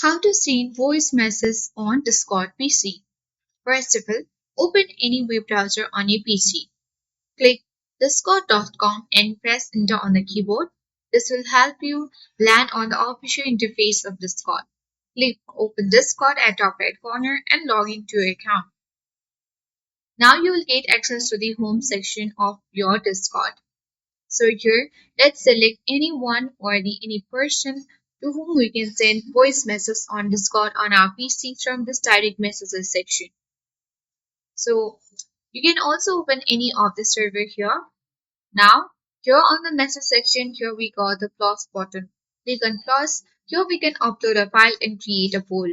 How to send voice messages on Discord PC. First of all, open any web browser on your PC. Click discord.com and press enter on the keyboard. This will help you land on the official interface of Discord. Click open Discord at top right corner and log into your account. Now you will get access to the home section of your Discord. So here, let's select anyone or any person to whom we can send voice messages on Discord on our PC from this direct messages section. So you can also open any of the server here. Now, here on the message section, here we got the plus button. Click on plus. Here we can upload a file and create a poll.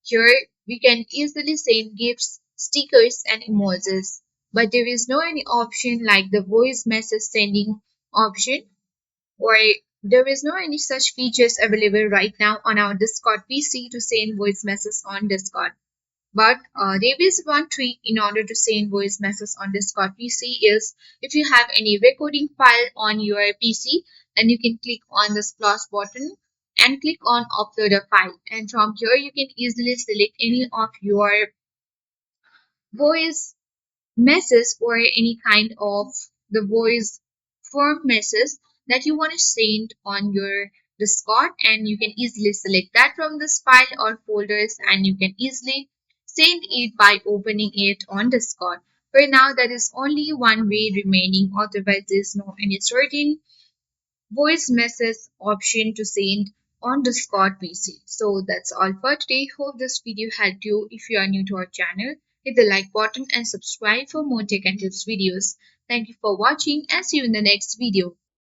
Here we can easily send gifts, stickers and emojis. But there is no any option like the voice message sending option, or there is no any such features available right now on our Discord PC to send voice messages on Discord. But there is one trick in order to send voice messages on Discord PC is if you have any recording file on your PC, then you can click on this plus button and click on upload a file. And from here you can easily select any of your voice message or any kind of the voice form message that you want to send on your Discord, and you can easily select that from this file or folders, and you can easily send it by opening it on Discord. For now, that is only one way remaining, otherwise there is no any certain voice message option to send on Discord PC. So that's all for today. Hope this video helped you. If you are new to our channel, hit the like button and subscribe for more tech and tips videos. Thank you for watching and see you in the next video.